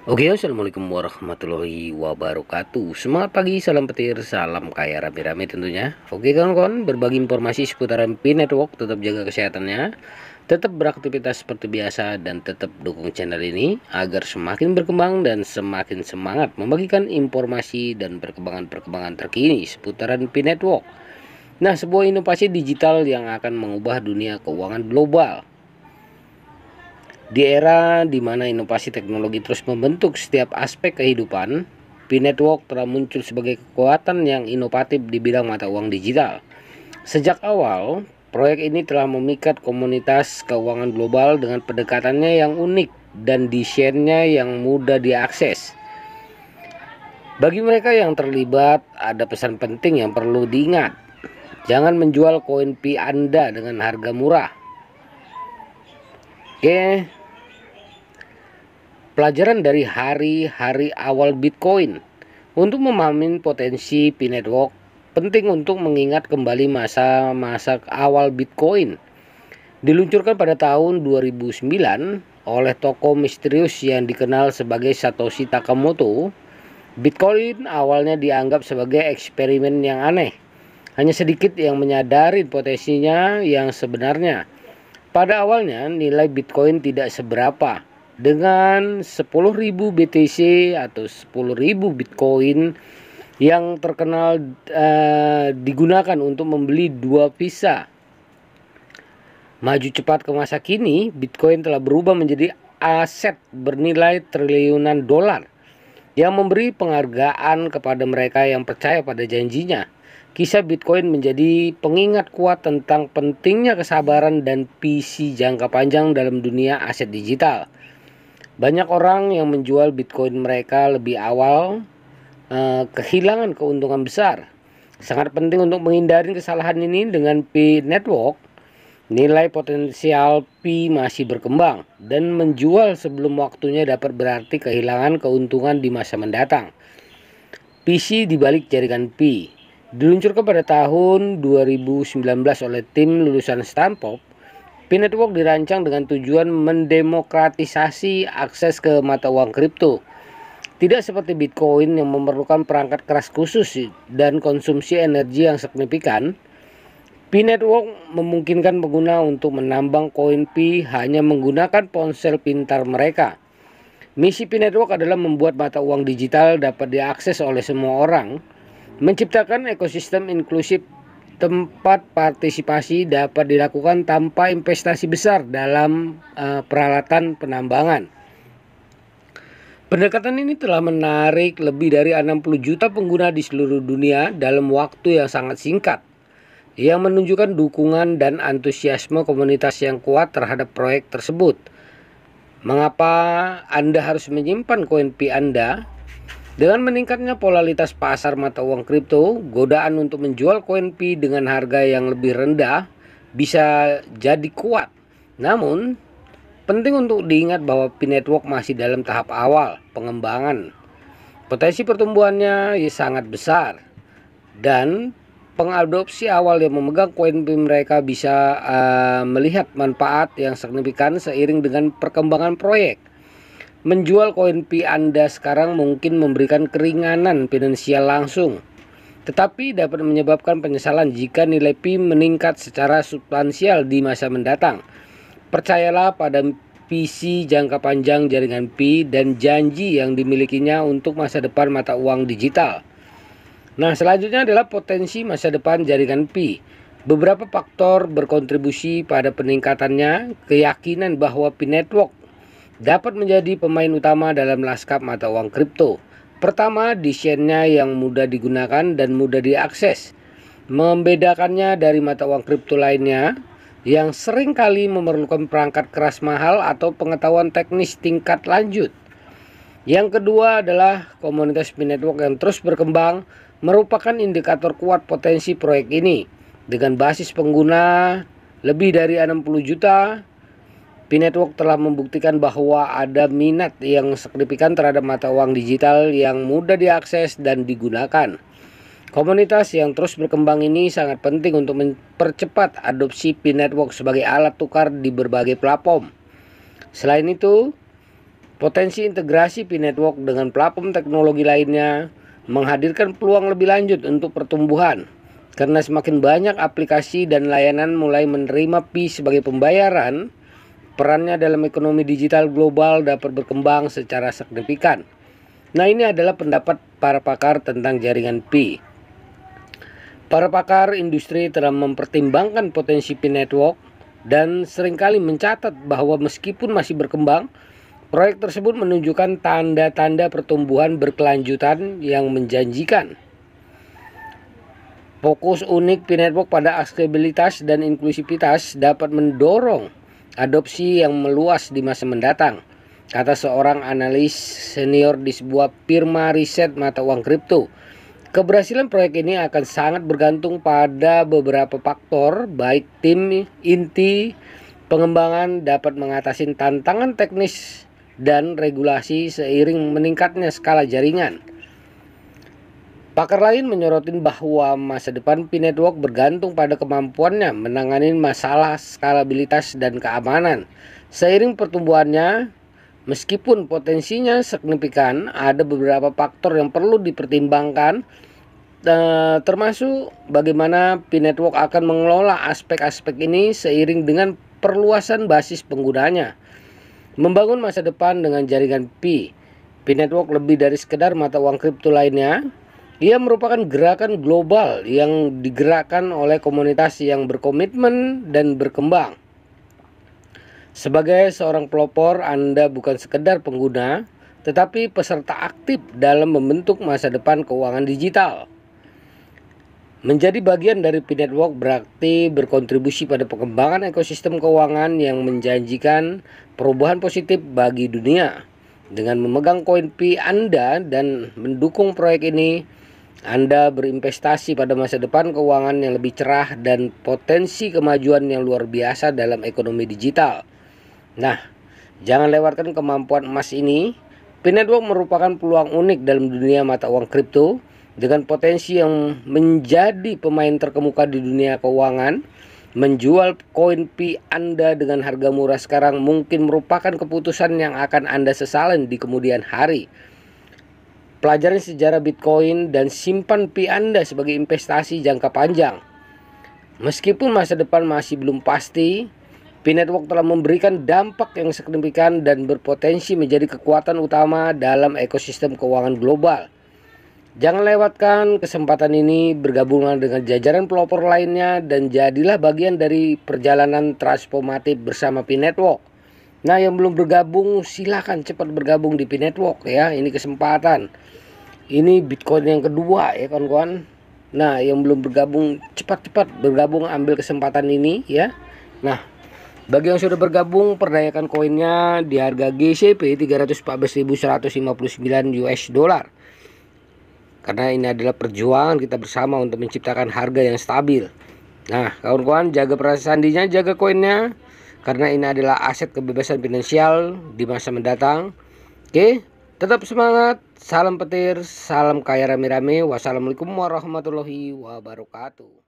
Oke, assalamualaikum warahmatullahi wabarakatuh. Semangat pagi, salam petir, salam kaya rame-rame tentunya. Oke kawan-kawan, berbagi informasi seputaran Pi Network. Tetap jaga kesehatannya, tetap beraktivitas seperti biasa, dan tetap dukung channel ini agar semakin berkembang dan semakin semangat membagikan informasi dan perkembangan-perkembangan terkini seputaran Pi Network. Nah, sebuah inovasi digital yang akan mengubah dunia keuangan global. Di era di mana inovasi teknologi terus membentuk setiap aspek kehidupan, Pi Network telah muncul sebagai kekuatan yang inovatif di bidang mata uang digital. Sejak awal, proyek ini telah memikat komunitas keuangan global dengan pendekatannya yang unik dan desainnya yang mudah diakses. Bagi mereka yang terlibat, ada pesan penting yang perlu diingat. Jangan menjual koin Pi Anda dengan harga murah. Oke, pelajaran dari hari-hari awal Bitcoin. Untuk memahami potensi Pi Network, penting untuk mengingat kembali masa-masa awal Bitcoin. Diluncurkan pada tahun 2009 oleh tokoh misterius yang dikenal sebagai Satoshi Nakamoto, Bitcoin awalnya dianggap sebagai eksperimen yang aneh. Hanya sedikit yang menyadari potensinya yang sebenarnya. Pada awalnya nilai Bitcoin tidak seberapa. Dengan 10.000 BTC atau 10.000 Bitcoin yang terkenal digunakan untuk membeli 2 visa. Maju cepat ke masa kini, Bitcoin telah berubah menjadi aset bernilai triliunan dolar yang memberi penghargaan kepada mereka yang percaya pada janjinya. Kisah Bitcoin menjadi pengingat kuat tentang pentingnya kesabaran dan visi jangka panjang dalam dunia aset digital. Banyak orang yang menjual Bitcoin mereka lebih awal kehilangan keuntungan besar. Sangat penting untuk menghindari kesalahan ini. Dengan Pi Network, nilai potensial Pi masih berkembang, dan menjual sebelum waktunya dapat berarti kehilangan keuntungan di masa mendatang. PC di balik jaringan Pi diluncurkan pada tahun 2019 oleh tim lulusan Stanford. Pi Network dirancang dengan tujuan mendemokratisasi akses ke mata uang kripto. Tidak seperti Bitcoin yang memerlukan perangkat keras khusus dan konsumsi energi yang signifikan, Pi Network memungkinkan pengguna untuk menambang koin Pi hanya menggunakan ponsel pintar mereka. Misi Pi Network adalah membuat mata uang digital dapat diakses oleh semua orang, menciptakan ekosistem inklusif tempat partisipasi dapat dilakukan tanpa investasi besar dalam peralatan penambangan. Pendekatan ini telah menarik lebih dari 60 juta pengguna di seluruh dunia dalam waktu yang sangat singkat, yang menunjukkan dukungan dan antusiasme komunitas yang kuat terhadap proyek tersebut. Mengapa Anda harus menyimpan koin Pi Anda? Dengan meningkatnya polaritas pasar mata uang kripto, godaan untuk menjual koin Pi dengan harga yang lebih rendah bisa jadi kuat. Namun, penting untuk diingat bahwa Pi Network masih dalam tahap awal pengembangan. Potensi pertumbuhannya sangat besar, dan pengadopsi awal yang memegang koin Pi mereka bisa melihat manfaat yang signifikan seiring dengan perkembangan proyek. Menjual koin Pi Anda sekarang mungkin memberikan keringanan finansial langsung, tetapi dapat menyebabkan penyesalan jika nilai Pi meningkat secara substansial di masa mendatang. Percayalah pada visi jangka panjang jaringan Pi dan janji yang dimilikinya untuk masa depan mata uang digital. Nah, selanjutnya adalah potensi masa depan jaringan Pi. Beberapa faktor berkontribusi pada peningkatannya. Keyakinan bahwa Pi Network dapat menjadi pemain utama dalam lanskap mata uang kripto. Pertama, desainnya yang mudah digunakan dan mudah diakses. Membedakannya dari mata uang kripto lainnya yang sering kali memerlukan perangkat keras mahal atau pengetahuan teknis tingkat lanjut. Yang kedua adalah komunitas Pi Network yang terus berkembang merupakan indikator kuat potensi proyek ini. Dengan basis pengguna lebih dari 60 juta, Pi Network telah membuktikan bahwa ada minat yang signifikan terhadap mata uang digital yang mudah diakses dan digunakan. Komunitas yang terus berkembang ini sangat penting untuk mempercepat adopsi Pi Network sebagai alat tukar di berbagai platform. Selain itu, Potensi integrasi P-Network dengan platform teknologi lainnya menghadirkan peluang lebih lanjut untuk pertumbuhan, karena semakin banyak aplikasi dan layanan mulai menerima Pi sebagai pembayaran, perannya dalam ekonomi digital global dapat berkembang secara signifikan. Nah, ini adalah pendapat para pakar tentang jaringan Pi. Para pakar industri telah mempertimbangkan potensi P-Network dan seringkali mencatat bahwa meskipun masih berkembang, proyek tersebut menunjukkan tanda-tanda pertumbuhan berkelanjutan yang menjanjikan. Fokus unik P-Network pada aksesibilitas dan inklusivitas dapat mendorong adopsi yang meluas di masa mendatang, kata seorang analis senior di sebuah firma riset mata uang kripto. Keberhasilan proyek ini akan sangat bergantung pada beberapa faktor, baik tim inti pengembangan dapat mengatasi tantangan teknis dan regulasi seiring meningkatnya skala jaringan. Pakar lain menyoroti bahwa masa depan P-Network bergantung pada kemampuannya menangani masalah skalabilitas dan keamanan. Seiring pertumbuhannya, meskipun potensinya signifikan, ada beberapa faktor yang perlu dipertimbangkan, termasuk bagaimana P-Network akan mengelola aspek-aspek ini seiring dengan perluasan basis penggunanya. Membangun masa depan dengan jaringan P-Network lebih dari sekedar mata uang kripto lainnya. Ia merupakan gerakan global yang digerakkan oleh komunitas yang berkomitmen dan berkembang. Sebagai seorang pelopor, Anda bukan sekedar pengguna, tetapi peserta aktif dalam membentuk masa depan keuangan digital. Menjadi bagian dari P-Network berarti berkontribusi pada pengembangan ekosistem keuangan yang menjanjikan perubahan positif bagi dunia. Dengan memegang koin Pi Anda dan mendukung proyek ini, Anda berinvestasi pada masa depan keuangan yang lebih cerah dan potensi kemajuan yang luar biasa dalam ekonomi digital. Nah, jangan lewatkan kemampuan emas ini. P-Network merupakan peluang unik dalam dunia mata uang kripto, dengan potensi yang menjadi pemain terkemuka di dunia keuangan. Menjual koin Pi Anda dengan harga murah sekarang mungkin merupakan keputusan yang akan Anda sesali di kemudian hari. Pelajari sejarah Bitcoin dan simpan Pi Anda sebagai investasi jangka panjang. Meskipun masa depan masih belum pasti, P-Network telah memberikan dampak yang signifikan dan berpotensi menjadi kekuatan utama dalam ekosistem keuangan global. Jangan lewatkan kesempatan ini, bergabunglah dengan jajaran pelopor lainnya dan jadilah bagian dari perjalanan transformatif bersama P-Network. Nah, yang belum bergabung silakan cepat bergabung di P-Network ya. Ini kesempatan. Ini Bitcoin yang kedua ya kawan-kawan. Nah, yang belum bergabung cepat-cepat bergabung, ambil kesempatan ini ya. Nah, bagi yang sudah bergabung, perdayakan koinnya di harga GCP 314.159 US dollar. Karena ini adalah perjuangan kita bersama untuk menciptakan harga yang stabil. Nah, kawan-kawan, jaga perasaan sandinya, jaga koinnya, karena ini adalah aset kebebasan finansial di masa mendatang. Oke, tetap semangat, salam petir, salam kaya rame-rame. Wassalamualaikum warahmatullahi wabarakatuh.